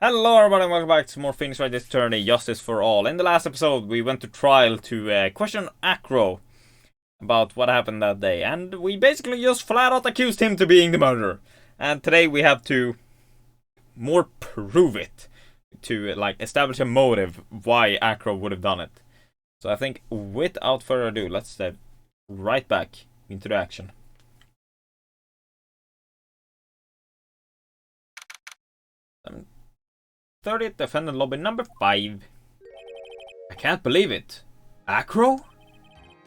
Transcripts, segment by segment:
Hello everybody and welcome back to more Phoenix Wright Attorney Justice for All. In the last episode we went to trial to question Acro about what happened that day, and we basically just flat out accused him to being the murderer. And today we have to more prove it, to establish a motive why Acro would have done it. So I think without further ado, let's step right back into the action. Um, 30th defendant lobby number 5. I can't believe it. Acro?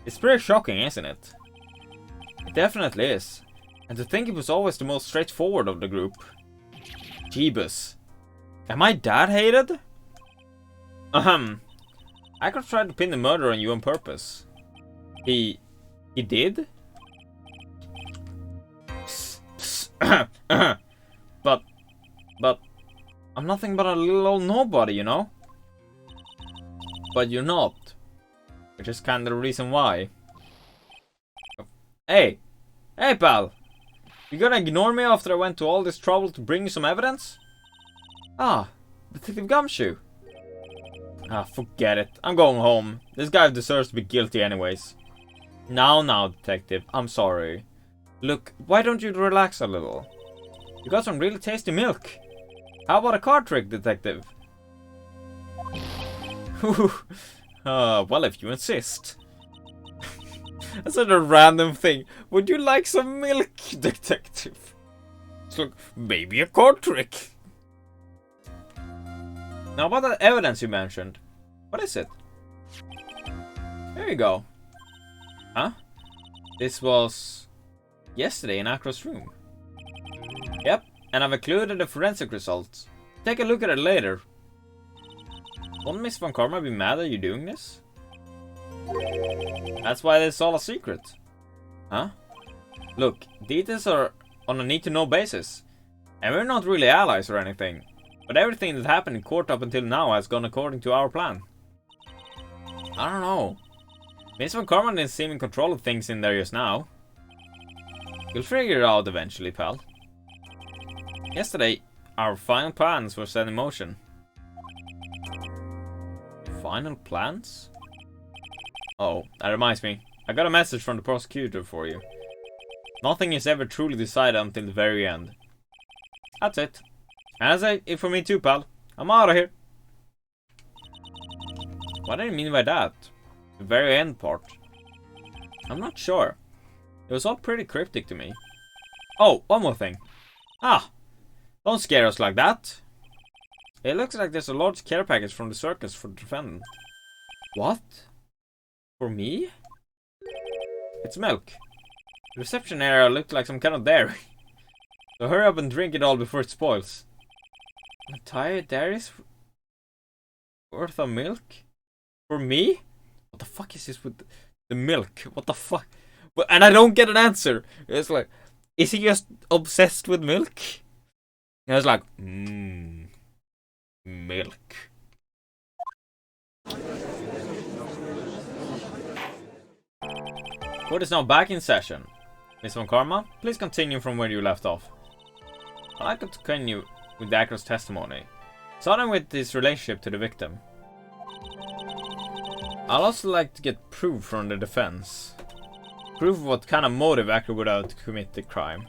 It's pretty shocking, isn't it? It definitely is. And to think it was always the most straightforward of the group. Jeebus. Am I that hated? Acro tried to pin the murder on you on purpose. He did? But I'm nothing but a little old nobody, you know? But you're not. Which is kinda the reason why. Hey! Hey, pal! You gonna ignore me after I went to all this trouble to bring you some evidence? Ah, Detective Gumshoe. Ah, forget it. I'm going home. This guy deserves to be guilty anyways. Now, detective. I'm sorry. Look, why don't you relax a little? You got some really tasty milk. How about a card trick, detective? Well, if you insist. That's such a random thing. Would you like some milk, detective? It's like, maybe a card trick. Now, about that evidence you mentioned. What is it? There you go. Huh? This was yesterday in Acro's room. Yep. And I've included the forensic results. Take a look at it later. Won't Miss Von Karma be mad at you doing this? That's why it's all a secret. Huh? Look, details are on a need-to-know basis. And we're not really allies or anything. But everything that happened in court up until now has gone according to our plan. I don't know. Miss Von Karma didn't seem in control of things in there just now. You'll figure it out eventually, pal. Yesterday, our final plans were set in motion. Final plans? Oh, that reminds me. I got a message from the prosecutor for you. Nothing is ever truly decided until the very end. That's it. And that's it for me too, pal. I'm out of here. What do you mean by that? The very end part? I'm not sure. It was all pretty cryptic to me. Oh, one more thing. Ah! Don't scare us like that. It looks like there's a large care package from the circus for the defendant. What? For me? It's milk. The reception area looked like some kind of dairy. So hurry up and drink it all before it spoils. An entire dairy's worth of milk? For me? What the fuck is this with the milk? What the fuck? And I don't get an answer. It's like, is he just obsessed with milk? And it's like, milk. Court is now back in session. Miss Von Karma, please continue from where you left off. I'd like to continue with the Acro's testimony, starting with his relationship to the victim. I'd also like to get proof from the defense. Proof of what kind of motive Acro would have to commit the crime.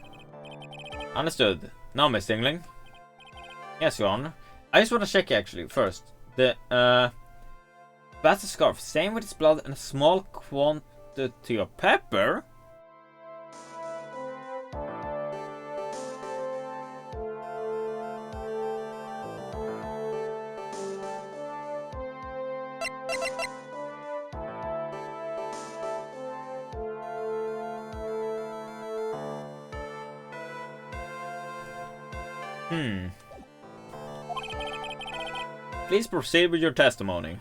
Understood. Now, Miss Dingling. Yes, Your Honor. I just want to check actually first. The plastic scarf, same with its blood and a small quantity of pepper. Please proceed with your testimony.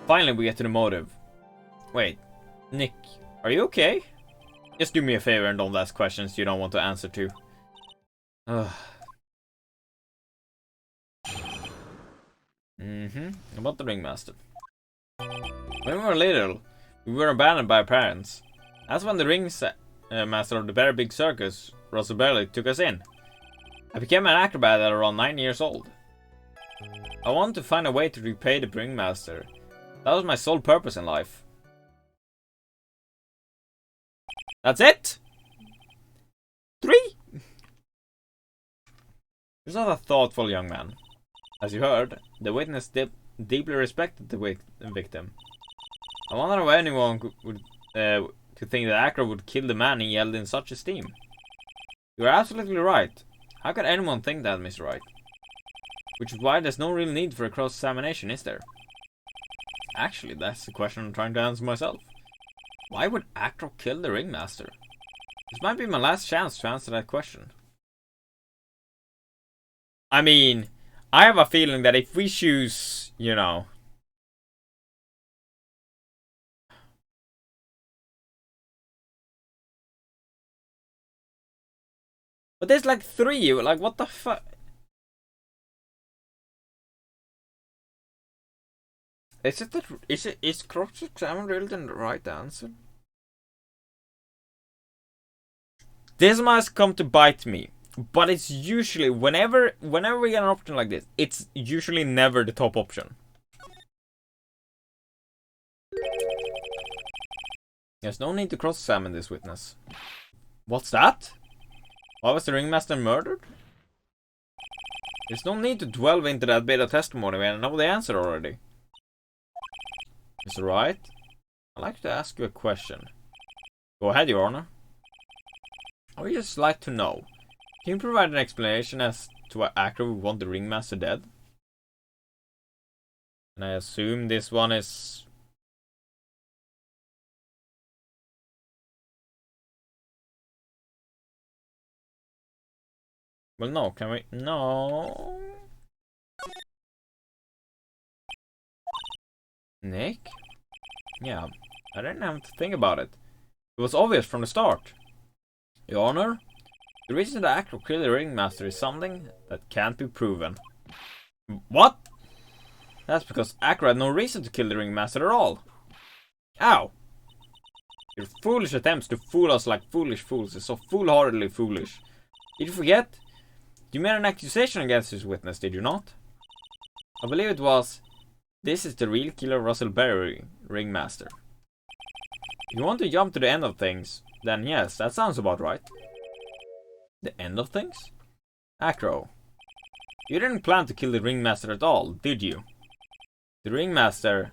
Finally, we get to the motive. Wait, Nick, are you okay? Just do me a favor and don't ask questions you don't want to answer to. About the ringmaster. When we were little, we were abandoned by our parents. That's when the ringmaster of the very big circus, Rosabelli, took us in. I became an acrobat at around 9 years old. I want to find a way to repay the Ringmaster. That was my sole purpose in life. That's it? 3? He's not a thoughtful young man. As you heard, the witness deeply respected the victim. I wonder if anyone could think that Acro would kill the man he held in such esteem. You are absolutely right. How could anyone think that, Mr. Wright? Which is why there's no real need for a cross-examination, is there? Actually, that's the question I'm trying to answer myself. Why would Acro kill the Ringmaster? This might be my last chance to answer that question. I mean, I have a feeling that if we choose, you know... But there's like 3, like what the fuck? Is cross-examination really the right answer? This must come to bite me, but it's usually whenever we get an option like this, it's usually never the top option. There's no need to cross-examine this witness. What's that? Why was the Ringmaster murdered? There's no need to delve into that bit of testimony when I know the answer already. Mr. Wright, I'd like to ask you a question. Go ahead, Your Honor. I would just like to know, can you provide an explanation as to why Acro would want the Ringmaster dead? And I assume this one is... Well, no, can we... No... Nick? Yeah, I didn't have to think about it. It was obvious from the start. Your Honor, the reason that Acro killed the Ringmaster is something that can't be proven. What? That's because Acro had no reason to kill the Ringmaster at all. Ow! Your foolish attempts to fool us like foolish fools is so foolhardily foolish. Did you forget? You made an accusation against this witness, did you not? I believe it was, this is the real killer Russell Berry, Ringmaster. If you want to jump to the end of things, then yes, that sounds about right. The end of things? Acro, you didn't plan to kill the Ringmaster at all, did you? The Ringmaster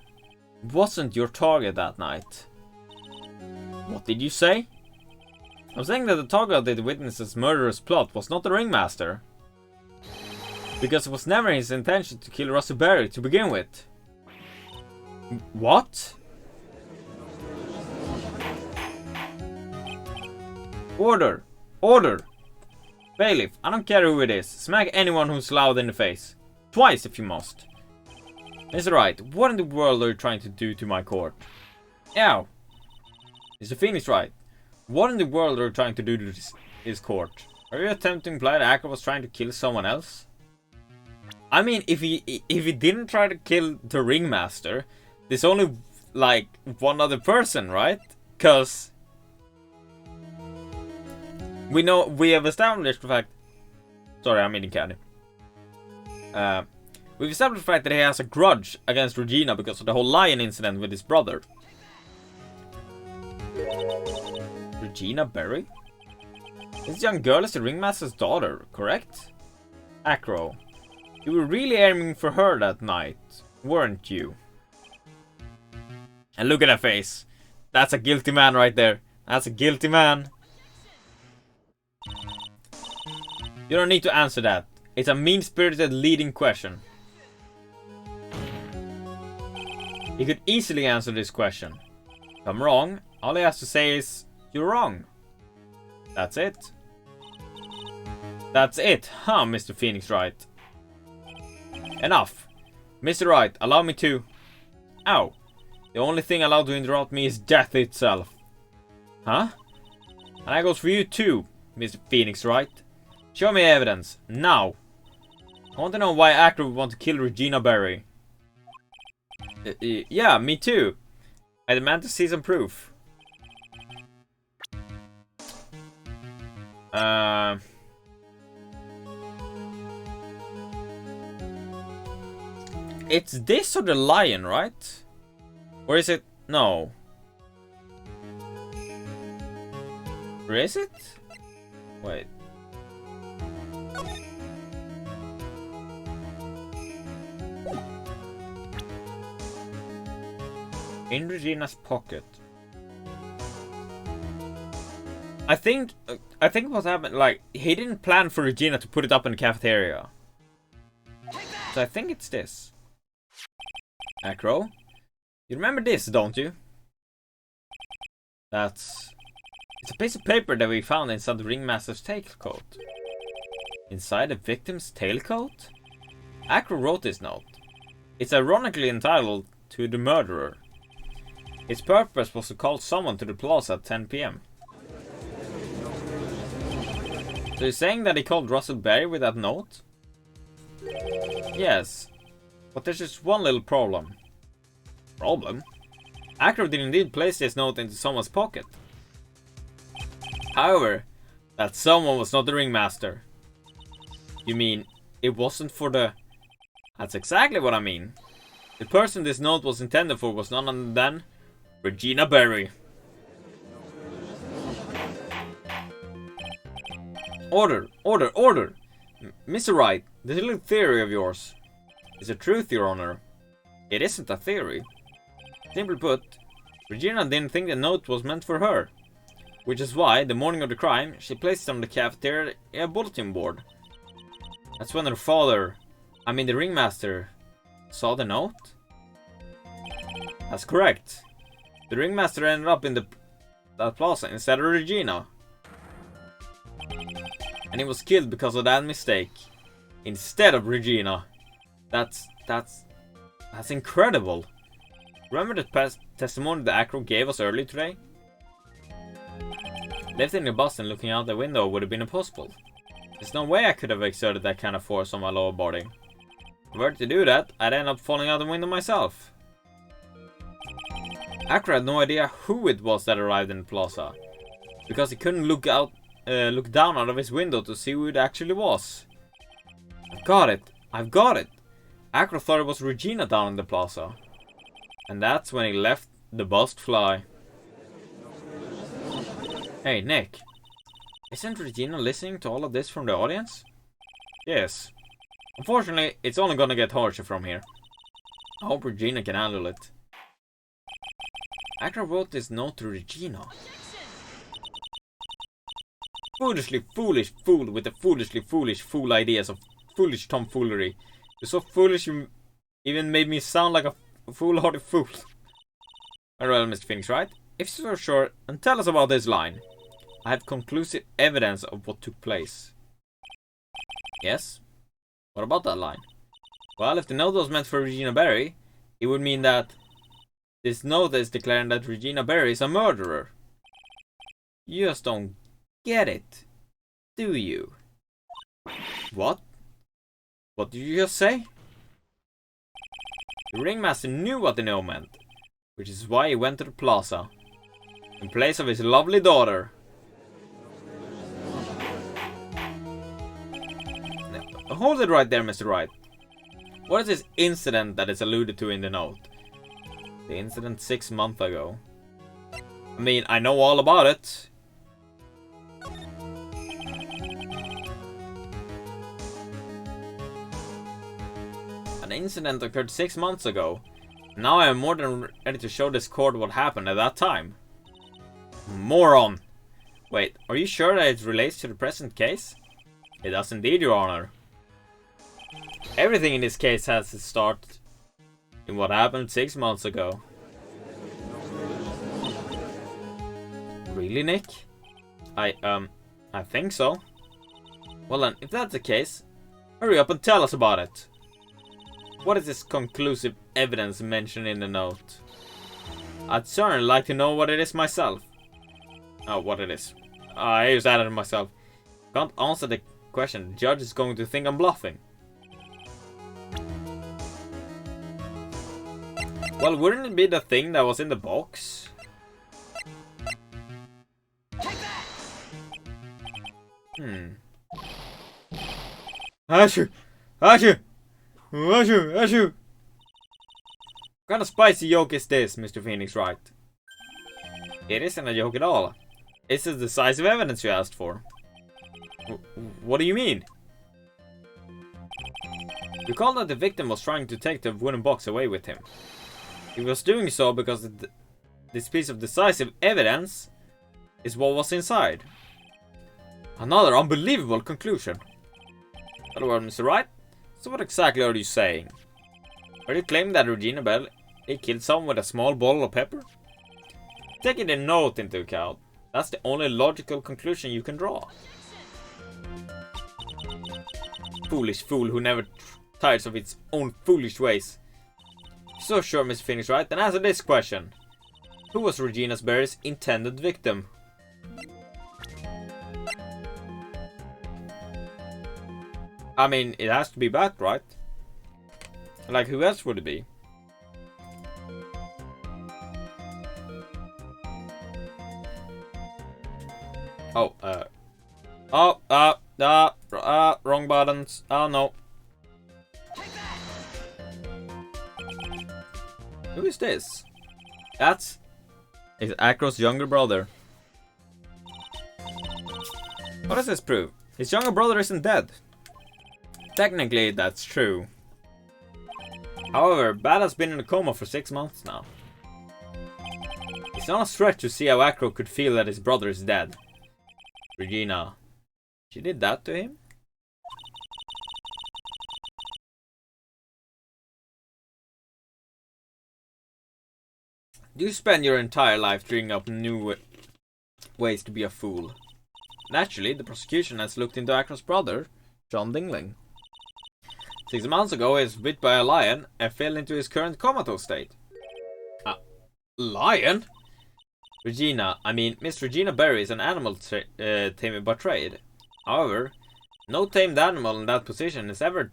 wasn't your target that night. What did you say? I'm saying that the target of the witness's murderous plot was not the Ringmaster. Because it was never his intention to kill Russell Berry to begin with. What? Order! Order! Bailiff, I don't care who it is. Smack anyone who's loud in the face. Twice if you must. Mr. Wright, what in the world are you trying to do to my court? Ow! Mr. Phoenix Wright, what in the world are you trying to do to his court? Are you attempting to imply that Acro was trying to kill someone else? I mean, if he didn't try to kill the Ringmaster, there's only like one other person, right? Cause we have established the fact. Sorry, I'm eating candy. We've established the fact that he has a grudge against Regina because of the whole lion incident with his brother. Regina Berry? This young girl is the Ringmaster's daughter, correct? Acro, you were really aiming for her that night, weren't you? And look at that face. That's a guilty man right there. That's a guilty man. You don't need to answer that. It's a mean-spirited leading question. He could easily answer this question. If I'm wrong, all he has to say is, you're wrong. That's it. That's it, huh, Mr. Phoenix Wright? Enough. Mr. Wright, allow me to... Ow. The only thing allowed to interrupt me is death itself. Huh? And that goes for you too, Mr. Phoenix Wright. Show me evidence, now. I want to know why Acro would want to kill Regina Berry. Yeah, me too. I demand to see some proof. It's this or the lion, right? Or is it... No. Or is it? Wait. In Regina's pocket. I think what happened, like, he didn't plan for Regina to put it up in the cafeteria. So I think it's this. Acro, you remember this, don't you? It's a piece of paper that we found inside the ringmaster's tailcoat. Inside the victim's tailcoat? Acro wrote this note. It's ironically entitled To the Murderer. Its purpose was to call someone to the plaza at 10 PM. So you're saying that he called Russell Berry with that note? Yes. But there's just one little problem. Problem? Acro did indeed place this note into someone's pocket. However, that someone was not the ringmaster. You mean, it wasn't for the... That's exactly what I mean. The person this note was intended for was none other than Regina Berry. Order! Order! Order! Mr. Wright, this little theory of yours is a truth, Your Honor. It isn't a theory. Simply put, Regina didn't think the note was meant for her. Which is why, the morning of the crime, she placed it on the cafeteria bulletin board. That's when her father, I mean the ringmaster, saw the note? That's correct. The ringmaster ended up in that plaza instead of Regina. And he was killed because of that mistake. Instead of Regina. That's incredible. Remember the testimony that Acro gave us earlier today? Lifting the bus and looking out the window would have been impossible. There's no way I could have exerted that kind of force on my lower body. If I were to do that, I'd end up falling out the window myself. Acro had no idea who it was that arrived in the plaza, because he couldn't look down out of his window to see who it actually was. I've got it! I've got it! Acro thought it was Regina down in the plaza. And that's when he left the bus fly. Hey, Nick. Isn't Regina listening to all of this from the audience? Yes. Unfortunately, it's only gonna get harsher from here. I hope Regina can handle it. Acro wrote this note to Regina. Foolishly foolish fool with the foolishly foolish fool ideas of foolish tomfoolery. You're so foolish you even made me sound like a foolhardy fool. Well, Mr. Phoenix, right? If you're so sure, and tell us about this line. I have conclusive evidence of what took place. Yes? What about that line? Well, if the note was meant for Regina Berry, it would mean that this note is declaring that Regina Berry is a murderer. You just don't get it, do you? What? What did you just say? The ringmaster knew what the note meant, which is why he went to the plaza, in place of his lovely daughter. Now, hold it right there, Mr. Wright. What is this incident that is alluded to in the note? The incident 6 months ago. I mean, I know all about it. An incident occurred 6 months ago. Now I am more than ready to show this court what happened at that time. Moron! Wait, are you sure that it relates to the present case? It does indeed, Your Honor. Everything in this case has its start in what happened 6 months ago. Really, Nick? I think so. Well then, if that's the case, hurry up and tell us about it. What is this conclusive evidence mentioned in the note? I'd certainly like to know what it is myself. Oh, what it is. I just added it myself. Can't answer the question. The judge is going to think I'm bluffing. Well, wouldn't it be the thing that was in the box? Achoo! Achoo! Achoo! Achoo! What kind of spicy joke is this, Mr. Phoenix Wright? It isn't a joke at all. It's the decisive evidence you asked for. What do you mean? Recall that the victim was trying to take the wooden box away with him. He was doing so because this piece of decisive evidence is what was inside. Another unbelievable conclusion. Hello, Mr. Wright. So what exactly are you saying? Are you claiming that Regina Bell killed someone with a small bottle of pepper? Taking the note into account, that's the only logical conclusion you can draw. Foolish fool who never tires of its own foolish ways. So sure, Mr. Phoenix Wright, then answer this question. Who was Regina Berry's intended victim? I mean, it has to be Bat, right? Like, who else would it be? Oh, wrong buttons. Oh, no. Who is this? That's... It's Acro's younger brother. What does this prove? His younger brother isn't dead. Technically, that's true. However, Bat has been in a coma for 6 months now. It's not a stretch to see how Acro could feel that his brother is dead. Regina, she did that to him? Do you spend your entire life dreaming up new ways to be a fool? Naturally, the prosecution has looked into Acro's brother, John Dingling. 6 months ago, he was bit by a lion and fell into his current comatose state. A lion? Regina, I mean, Miss Regina Berry is an animal tamer by trade. However, no tamed animal in that position is ever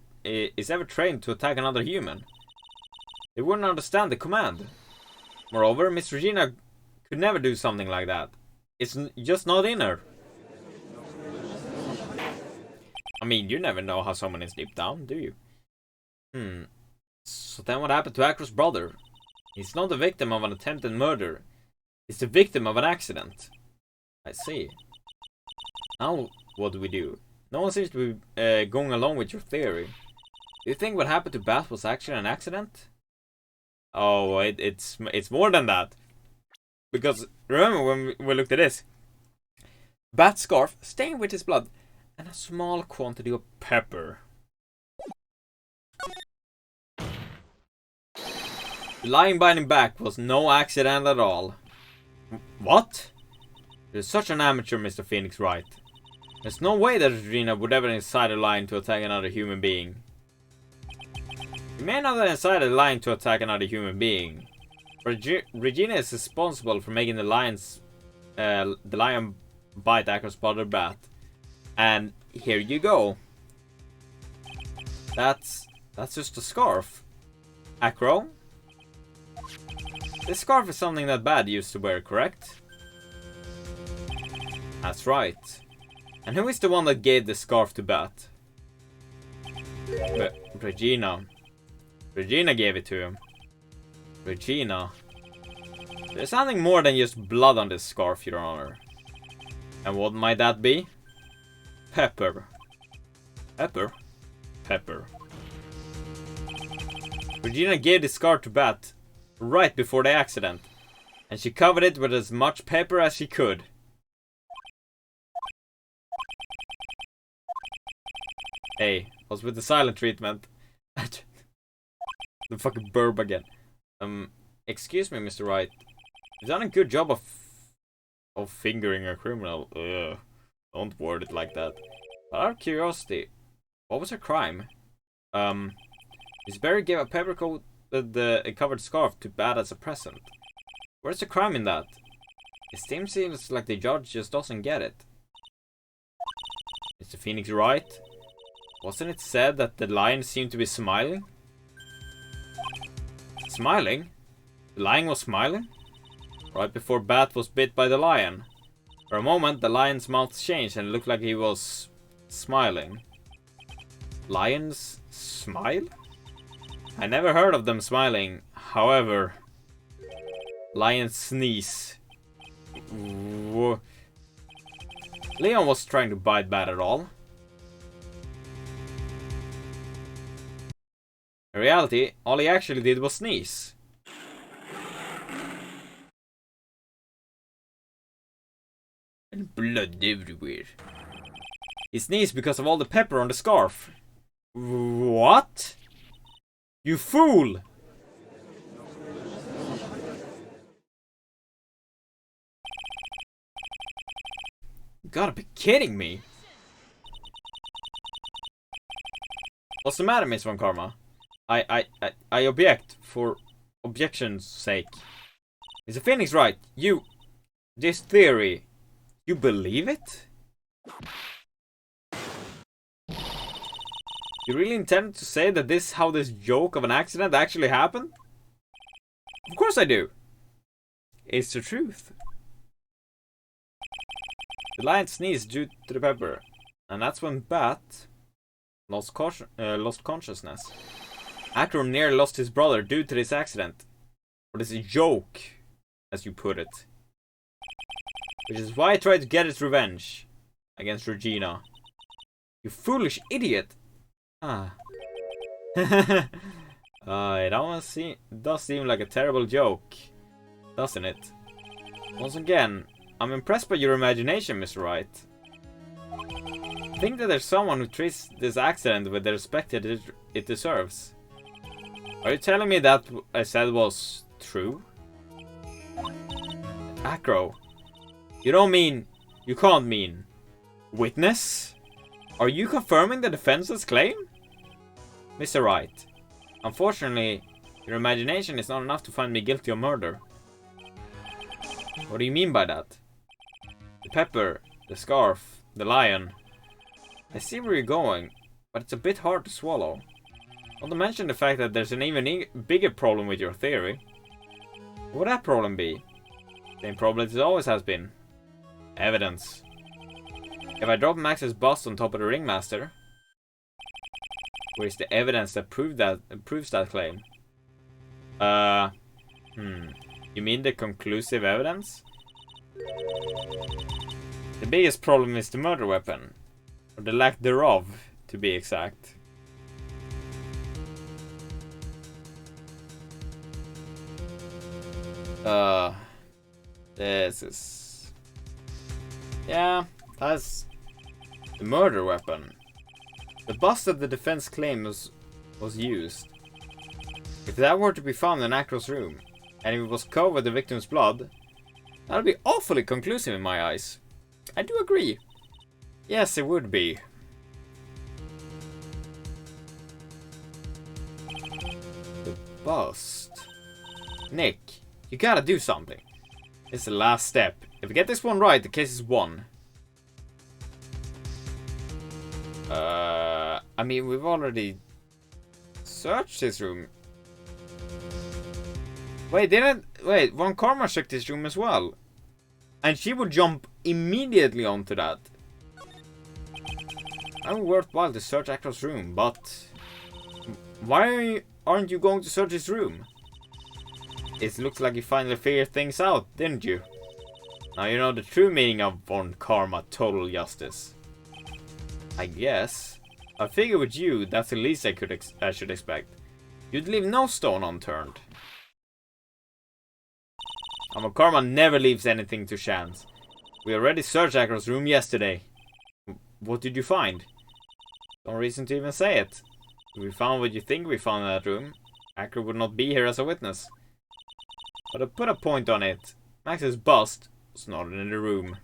trained to attack another human. They wouldn't understand the command. Moreover, Miss Regina could never do something like that. It's just not in her. I mean, you never know how someone is deep down, do you? So then what happened to Acro's brother? He's not the victim of an attempted murder. He's the victim of an accident. I see. Now, what do we do? No one seems to be going along with your theory. Do you think what happened to Bat was actually an accident? Oh, it's more than that. Because remember when we looked at this, Bat's scarf stained with his blood and a small quantity of pepper. Lying behind him back was no accident at all. What? You're such an amateur, Mr. Phoenix Wright. There's no way that Regina would ever incite a lion to attack another human being. You may not have incited a lion to attack another human being. Regina is responsible for making the lion bite Acro's brother Bat. And here you go. That's just a scarf. Acro? This scarf is something that Bat used to wear, correct? That's right. And who is the one that gave the scarf to Bat? Regina. Regina gave it to him. Regina. There's something more than just blood on this scarf, Your Honor. And what might that be? Pepper. Pepper? Pepper. Regina gave the scarf to Bat right before the accident, and she covered it with as much pepper as she could. Hey, what's with the silent treatment? The fucking burp again. Excuse me, Mr. Wright. You've done a good job of fingering a criminal. Ugh. Don't word it like that. But out of curiosity, what was her crime? Miss Berry gave a pepper coat a covered scarf to Bat as a present. Where's the crime in that? It seems like the judge just doesn't get it. Mr. Phoenix Wright? Wasn't it said that the lion seemed to be smiling? Smiling? The lion was smiling? Right before Bat was bit by the lion. For a moment, the lion's mouth changed and it looked like he was smiling. Lions smile? I never heard of them smiling. However, lion sneeze. Whoa. Leon was trying to bite bad at all. In reality, all he actually did was sneeze. And blood everywhere. He sneezed because of all the pepper on the scarf. What? You fool! You gotta be kidding me. What's the matter, Miss Von Karma? I object for objection's sake. Is the Phoenix right? This theory, you believe it? You really intended to say that this is how this joke of an accident actually happened? Of course I do. It's the truth. The lion sneezed due to the pepper, and that's when Bat lost consciousness. Acro nearly lost his brother due to this accident. Or this joke, as you put it. Which is why I tried to get his revenge against Regina. You foolish idiot! Ah. It almost does seem like a terrible joke, doesn't it? Once again, I'm impressed by your imagination, Mr. Wright. I think that there's someone who treats this accident with the respect that it deserves. Are you telling me that what I said was true? Acro, you can't mean witness? Are you confirming the defense's claim? Mr. Wright, unfortunately, your imagination is not enough to find me guilty of murder. What do you mean by that? The pepper, the scarf, the lion. I see where you're going, but it's a bit hard to swallow. Not to mention the fact that there's an even bigger problem with your theory. What would that problem be? Same problem as it always has been. Evidence. If I drop Max's bust on top of the ringmaster, where's the evidence that proves that claim? You mean the conclusive evidence? The biggest problem is the murder weapon. Or the lack thereof, to be exact. This is... Yeah, that's the murder weapon. The bust that the defense claims was used. If that were to be found in Acro's room, and if it was covered with the victim's blood, that would be awfully conclusive in my eyes. I do agree. Yes, it would be. The bust. Nick, you gotta do something. It's the last step. If we get this one right, the case is won. I mean, we've already searched his room. Wait, Von Karma checked his room as well. And she would jump immediately onto that. I'm worthwhile to search Acro's room, but why aren't you going to search his room? It looks like you finally figured things out, didn't you? Now you know the true meaning of Von Karma total justice. I guess. I figure with you, that's the least I should expect. You'd leave no stone unturned. Von Karma never leaves anything to chance. We already searched Acro's room yesterday. What did you find? No reason to even say it. If we found what you think we found in that room, Acro would not be here as a witness. But to put a point on it, Max's bust was not in the room.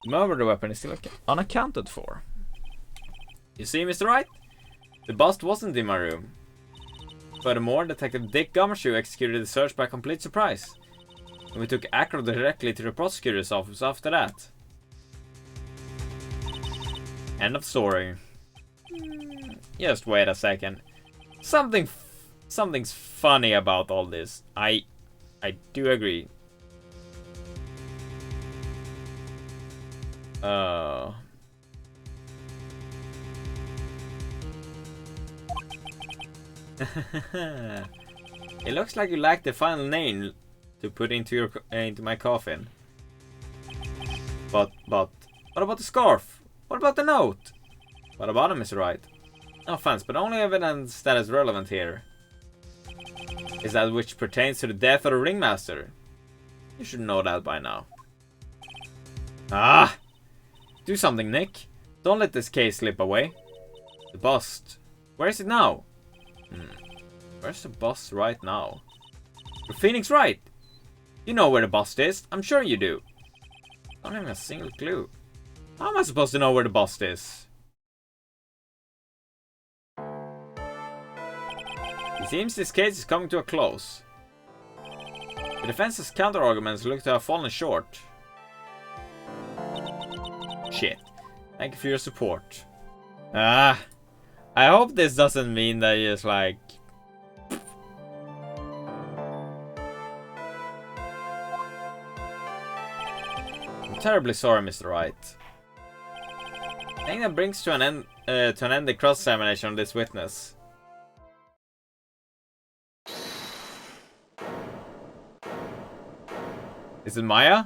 The murder weapon is still unaccounted for. You see, Mr. Wright? The bust wasn't in my room. Furthermore, Detective Dick Gummershoe executed the search by complete surprise. And we took Acro directly to the prosecutor's office after that. End of story. Just wait a second. Something's funny about all this. I do agree. It looks like you lack the final nail to put into my coffin. But what about the scarf? What about the note? What about him, Mr. Wright? No offense, but only evidence that is relevant here is that which pertains to the death of the ringmaster. You should know that by now. Ah! Do something, Nick. Don't let this case slip away. The bust. Where is it now? Where's the bust right now? You're Phoenix Wright! You know where the bust is. I'm sure you do. I don't have a single clue. How am I supposed to know where the bust is? It seems this case is coming to a close. The defense's counter-arguments look to have fallen short. Shit. Thank you for your support. I hope this doesn't mean that you're just like... I'm terribly sorry, Mr. Wright. I think that brings to an end the cross-examination of this witness. Is it Maya?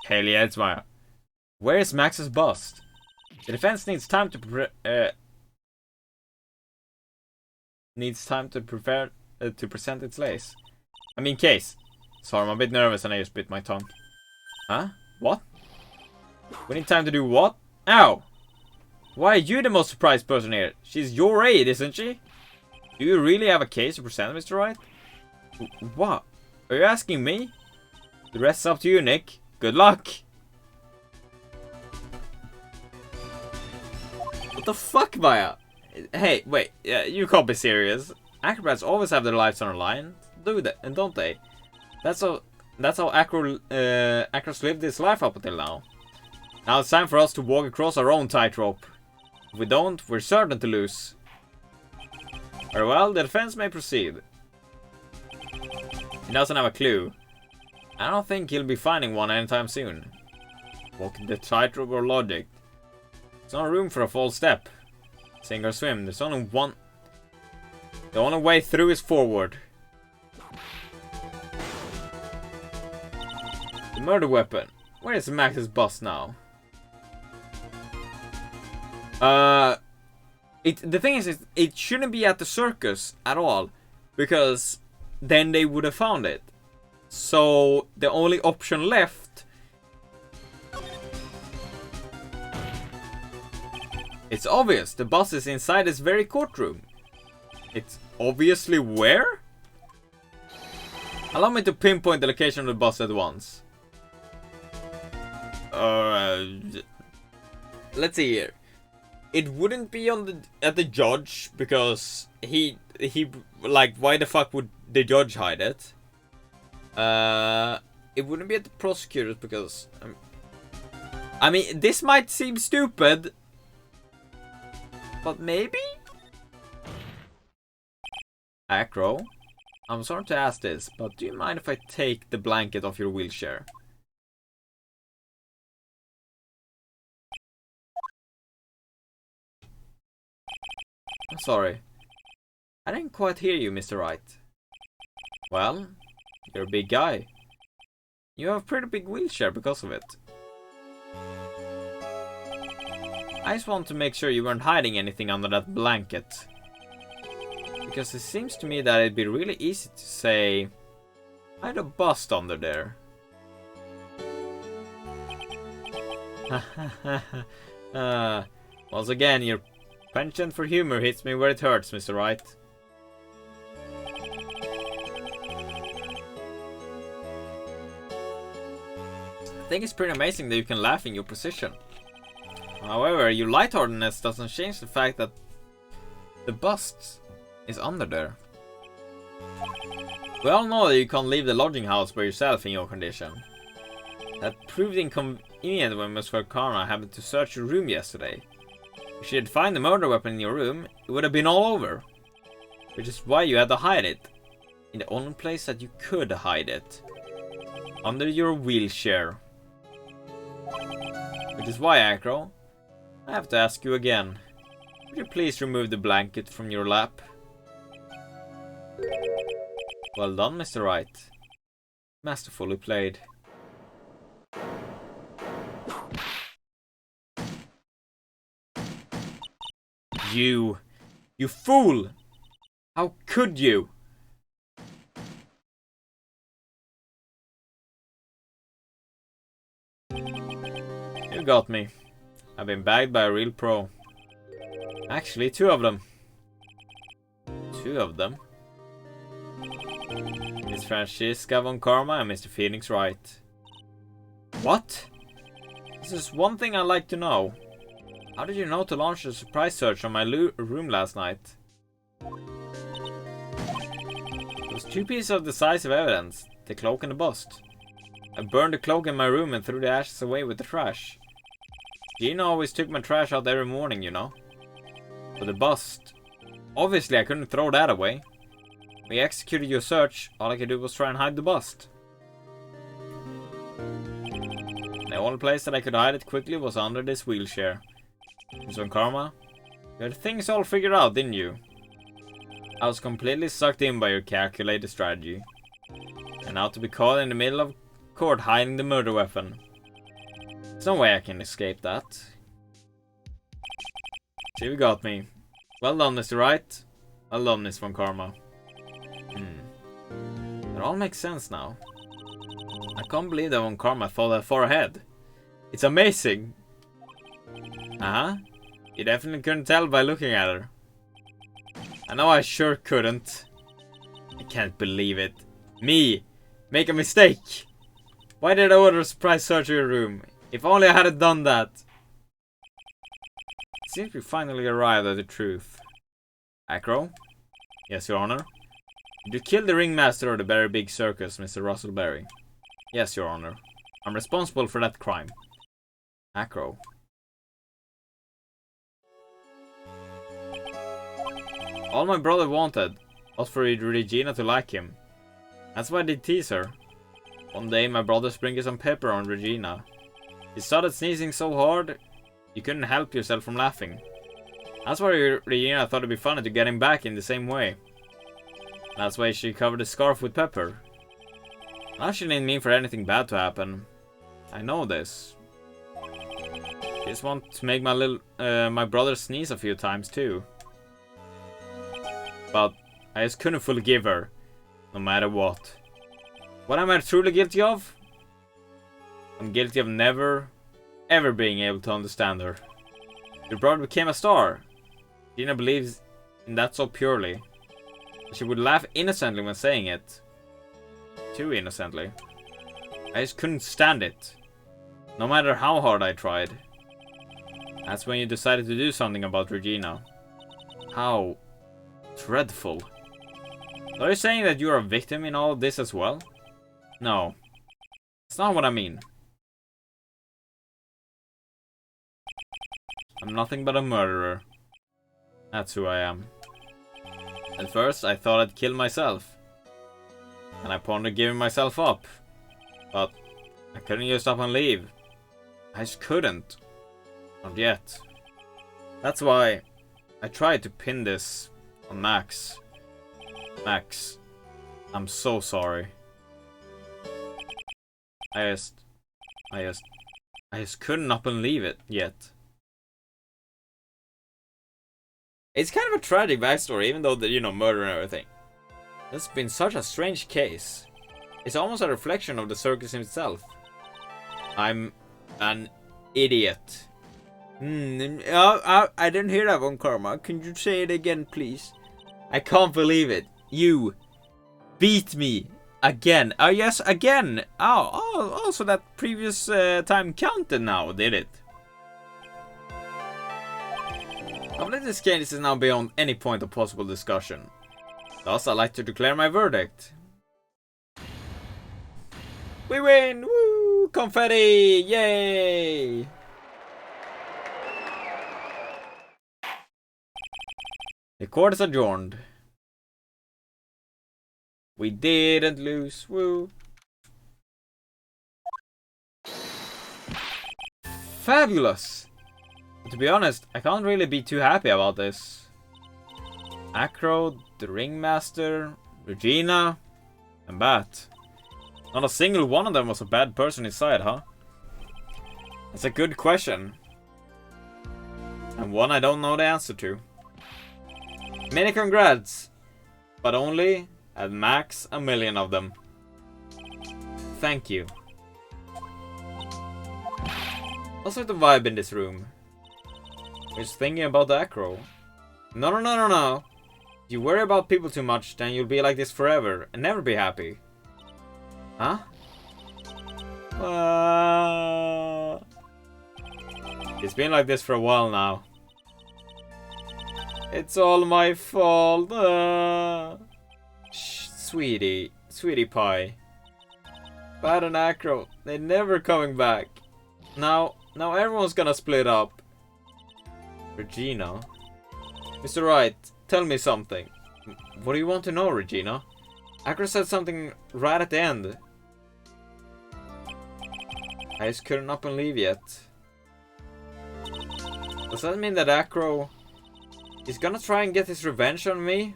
Hell yeah, it's Maya. Where is Max's bust? The defense needs time to present its case. I mean case. Sorry, I'm a bit nervous and I just bit my tongue. Huh? What? We need time to do what? Ow! Why are you the most surprised person here? She's your aide, isn't she? Do you really have a case to present, Mr. Wright? What? Are you asking me? The rest's up to you, Nick. Good luck! What the fuck, Maya? Hey, wait, you can't be serious. Acrobats always have their lives on the line, don't they? That's how acrobats lived this life up until now. Now it's time for us to walk across our own tightrope. If we don't, we're certain to lose. Very well, the defense may proceed. He doesn't have a clue. I don't think he'll be finding one anytime soon. Walking the tightrope or logic. There's no room for a false step. Sink or swim, there's only one. The only way through is forward. The murder weapon. Where is Max's bust now? The thing is, it shouldn't be at the circus at all, because then they would have found it. So the only option left, it's obvious. The bus is inside this very courtroom. It's obviously where? Allow me to pinpoint the location of the bus at once. Let's see here. It wouldn't be on at the judge, because he like, why the fuck would the judge hide it? It wouldn't be at the prosecutors because I mean, this might seem stupid, but maybe? Acro, I'm sorry to ask this, but do you mind if I take the blanket off your wheelchair? I'm sorry. I didn't quite hear you, Mr. Wright. Well, you're a big guy. You have a pretty big wheelchair because of it. I just want to make sure you weren't hiding anything under that blanket. Because it seems to me that it'd be really easy to say, I had a bust under there. Once again, your penchant for humor hits me where it hurts, Mr. Wright. I think it's pretty amazing that you can laugh in your position. However, your lightheartedness doesn't change the fact that the bust is under there. We all know that you can't leave the lodging house by yourself in your condition. That proved inconvenient when Ms. Verkana happened to search your room yesterday. If she had found the murder weapon in your room, it would have been all over. Which is why you had to hide it. In the only place that you could hide it. Under your wheelchair. Which is why, Acro, I have to ask you again. Would you please remove the blanket from your lap? Well done, Mr. Wright. Masterfully played. You fool! How could you? You got me. I've been bagged by a real pro. Actually, two of them. Two of them? Miss Francisca von Karma and Mr. Phoenix Wright. What? This is one thing I'd like to know. How did you know to launch a surprise search on my room last night? There was two pieces of decisive evidence. The cloak and the bust. I burned the cloak in my room and threw the ashes away with the trash. Gina always took my trash out every morning, you know. But the bust... Obviously I couldn't throw that away. We executed your search, all I could do was try and hide the bust. The only place that I could hide it quickly was under this wheelchair. Miss Von Karma, you had things all figured out, didn't you? I was completely sucked in by your calculated strategy. And now to be caught in the middle of court hiding the murder weapon. There's no way I can escape that. So you got me. Well done, Mr. Wright. Well done, Miss Von Karma. It all makes sense now. I can't believe that Von Karma thought that far ahead. It's amazing. You definitely couldn't tell by looking at her. I know I sure couldn't. I can't believe it. Me! Make a mistake! Why did I order a surprise search of your room? If only I hadn't done that. It seems we finally arrived at the truth. Acro? Yes, Your Honor. Did you kill the ringmaster of the Berry Big Circus, Mr. Russell Berry? Yes, Your Honor. I'm responsible for that crime. Acro. All my brother wanted was for Regina to like him. That's why I did tease her. One day my brother sprinkled some pepper on Regina. He started sneezing so hard, you couldn't help yourself from laughing. That's why Regina thought it'd be funny to get him back in the same way. That's why she covered the scarf with pepper. Now she didn't mean for anything bad to happen. I know this. She just wanted to make my brother sneeze a few times too. But I just couldn't forgive her, no matter what. What am I truly guilty of? I'm guilty of never, ever being able to understand her. Your brother became a star. Gina believes in that so purely. She would laugh innocently when saying it. Too innocently. I just couldn't stand it. No matter how hard I tried. That's when you decided to do something about Regina. How dreadful. So are you saying that you're a victim in all of this as well? No. That's not what I mean. I'm nothing but a murderer. That's who I am. At first, I thought I'd kill myself. And I pondered giving myself up. But I couldn't just up and leave. I just couldn't. Not yet. That's why I tried to pin this on Max. Max, I'm so sorry. I just couldn't up and leave it yet. It's kind of a tragic backstory, even though the, murder and everything. It's been such a strange case. It's almost a reflection of the circus in itself. I'm an idiot. I didn't hear that one, Karma. Can you say it again, please? I can't believe it. You beat me again. Oh, yes, again. Oh, also that previous time counted now, did it? I believe this case is now beyond any point of possible discussion. Thus, I'd like to declare my verdict. We win! Woo! Confetti! Yay! The court is adjourned. We didn't lose. Woo! Fabulous! To be honest, I can't really be too happy about this. Acro, the ringmaster, Regina, and Bat. Not a single one of them was a bad person inside, huh? That's a good question. And one I don't know the answer to. Many congrats, but only at max 1,000,000 of them. Thank you. What's with the vibe in this room? Just thinking about the acro. No. If you worry about people too much, then you'll be like this forever and never be happy. Huh? It's been like this for a while now. It's all my fault. Sweetie pie. Bad and acro, they're never coming back. Now everyone's gonna split up. Regina. Mr. Wright, tell me something. What do you want to know, Regina? Acro said something right at the end. I just couldn't up and leave yet. Does that mean that Acro is gonna try and get his revenge on me?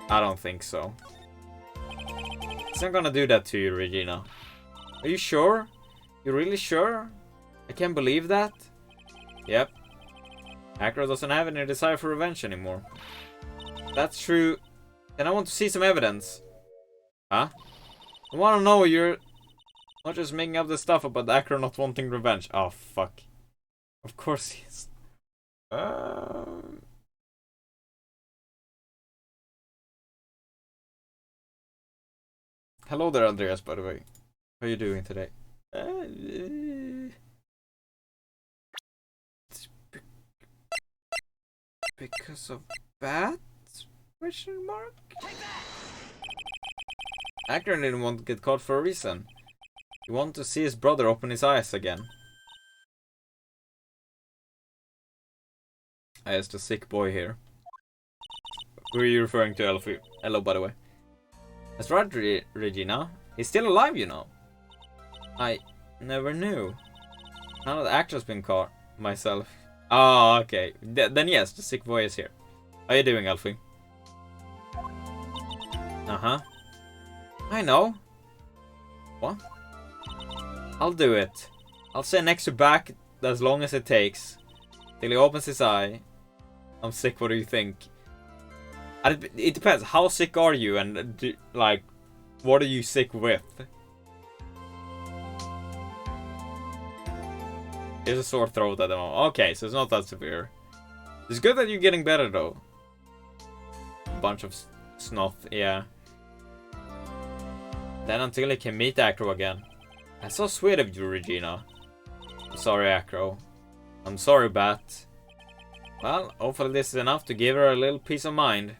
I don't think so. He's not gonna do that to you, Regina. Are you sure? You really sure? I can't believe that. Yep. Acro doesn't have any desire for revenge anymore. That's true. Then I want to see some evidence. Huh? I want to know you're not just making up the stuff about Acro not wanting revenge. Oh, fuck. Of course he is. Hello there, Andreas, by the way. How are you doing today? Because of bats? Question mark? Acro didn't want to get caught for a reason. He wanted to see his brother open his eyes again. I asked a sick boy here. Who are you referring to, Elfie? Hello, by the way. That's right, Regina. He's still alive, you know. I never knew. Now that Acro's been caught, myself. Oh, okay. Then yes, the sick boy is here. How you doing, Elfie? Uh-huh. I know. What? I'll do it. I'll stay next to back as long as it takes. Till he opens his eye. I'm sick, what do you think? It depends. How sick are you? And, like, what are you sick with? It's a sore throat at the moment. Okay, so it's not that severe. It's good that you're getting better, though. A bunch of snot, yeah. Then until he can meet Acro again. That's so sweet of you, Regina. I'm sorry, Acro. I'm sorry, Bat. Well, hopefully this is enough to give her a little peace of mind.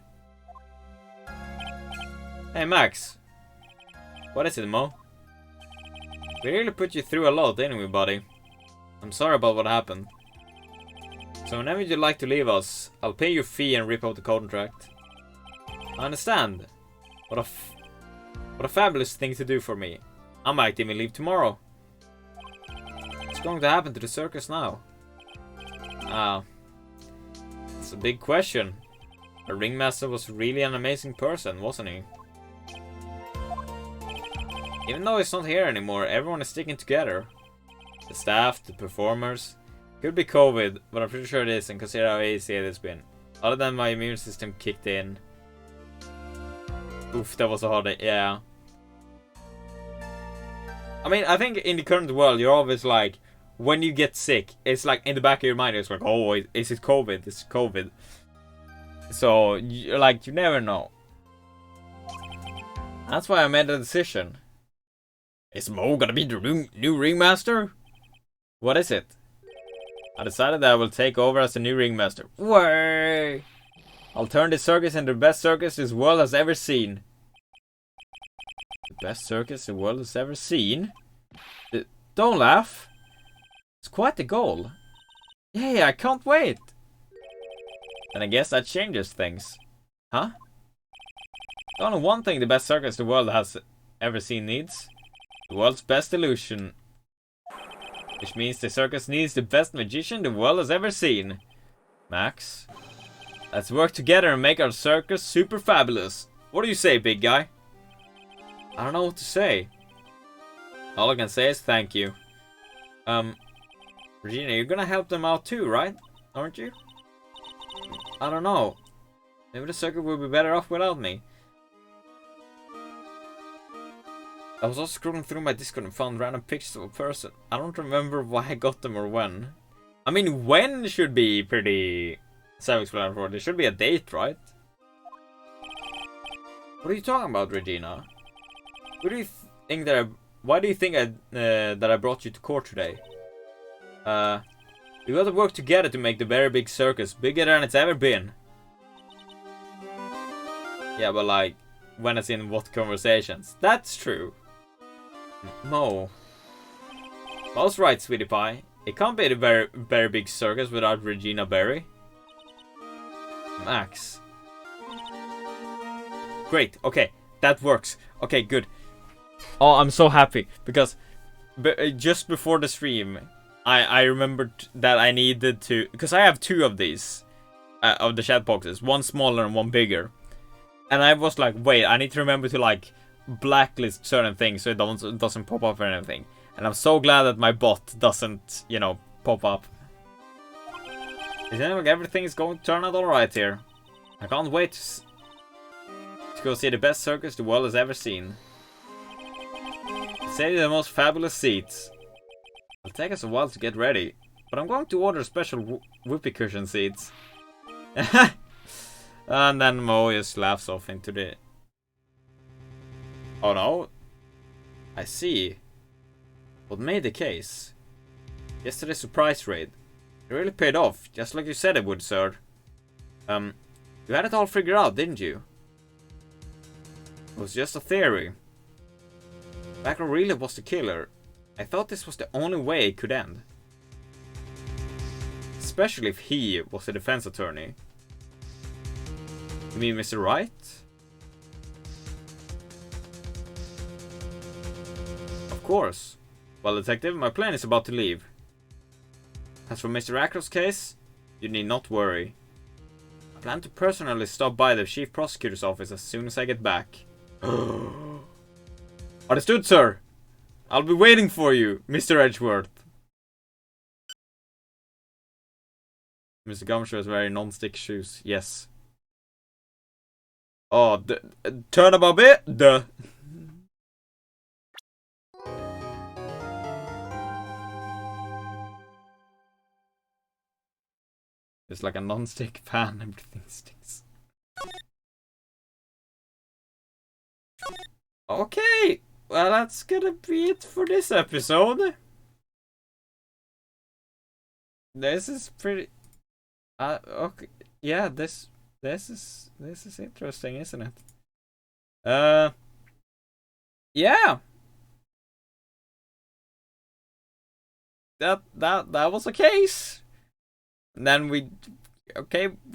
Hey, Max. What is it, Mo? We really put you through a lot, didn't we, buddy? I'm sorry about what happened. So whenever you'd like to leave us, I'll pay your fee and rip out the contract. I understand. What a fabulous thing to do for me. I might even leave tomorrow. What's going to happen to the circus now? It's a big question. The ringmaster was really an amazing person, wasn't he? Even though he's not here anymore, everyone is sticking together. The staff, the performers. Could be COVID, but I'm pretty sure it is, and consider how easy it has been. Other than my immune system kicked in. Oof, that was a hard day. Yeah. I mean, I think in the current world, you're always like, when you get sick, it's like in the back of your mind, it's like, oh, is it COVID? It's COVID. So, you're like, you never know. That's why I made a decision. Is Mo gonna be the new ringmaster? What is it? I decided that I will take over as the new ringmaster. Way! I'll turn this circus into the best circus this world has ever seen. The best circus the world has ever seen? Don't laugh. It's quite the goal. Yeah, I can't wait. And I guess that changes things. Huh? Only one thing the best circus the world has ever seen needs. The world's best illusion. Which means the circus needs the best magician the world has ever seen. Max? Let's work together and make our circus super fabulous. What do you say, big guy? I don't know what to say. All I can say is thank you. Regina, you're gonna help them out too, right? Aren't you? I don't know. Maybe the circuit will be better off without me. I was also scrolling through my Discord and found random pictures of a person. I don't remember why I got them or when. I mean, when should be pretty self-explanatory. There should be a date, right? What are you talking about, Regina? What do you think that why do you think that I brought you to court today? We gotta work together to make the very big circus bigger than it's ever been. Yeah, but like, when it's in what conversations? That's true. No. I was right, sweetie pie. It can't be the very big circus without Regina Berry. Max. Great, okay, that works. Okay, good. Oh, I'm so happy, because just before the stream, I remembered that I needed to, because I have two of these, of the chat boxes, one smaller and one bigger. And I was like, wait, I need to remember to like blacklist certain things so it doesn't pop up or anything. And I'm so glad that my bot doesn't, you know, pop up. It seems like everything is going to turn out alright here. I can't wait to go see the best circus the world has ever seen. Say the most fabulous seats. It'll take us a while to get ready, but I'm going to order special whoopee cushion seats. And then Mo just laughs off into the... Oh no. I see. What made the case? Yesterday's surprise raid. It really paid off, just like you said it would, sir. You had it all figured out, didn't you? It was just a theory. Backer really was the killer. I thought this was the only way it could end. Especially if he was the defense attorney. You mean Mr. Wright? Of course. Well, detective, my plane is about to leave. As for Mr. Ackro's case, you need not worry. I plan to personally stop by the chief prosecutor's office as soon as I get back. Understood, sir. I'll be waiting for you, Mr. Edgeworth. Mr. Gumshoe has very non-stick shoes. Yes. Oh, turn up a bit. Duh. It's like a non-stick pan. Everything sticks. Okay. Well, that's gonna be it for this episode. This is pretty. Okay. Yeah. This is interesting, isn't it? Yeah. That was a case. And then we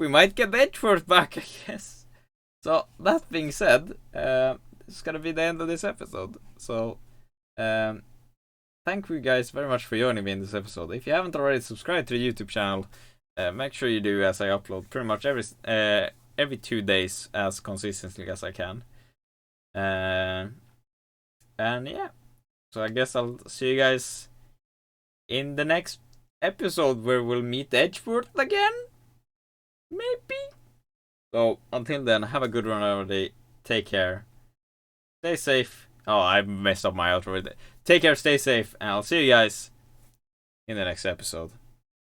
might get Edgeworth back, I guess. So that being said, this is gonna be the end of this episode. So, thank you guys very much for joining me in this episode. If you haven't already subscribed to the YouTube channel, make sure you do, as I upload pretty much every 2 days as consistently as I can. And yeah, so I guess I'll see you guys in the next episode where we'll meet Edgeworth again, maybe. So until then, have a good run of the day. Take care. Stay safe. Oh, I messed up my outro with it. Take care, stay safe, and I'll see you guys in the next episode.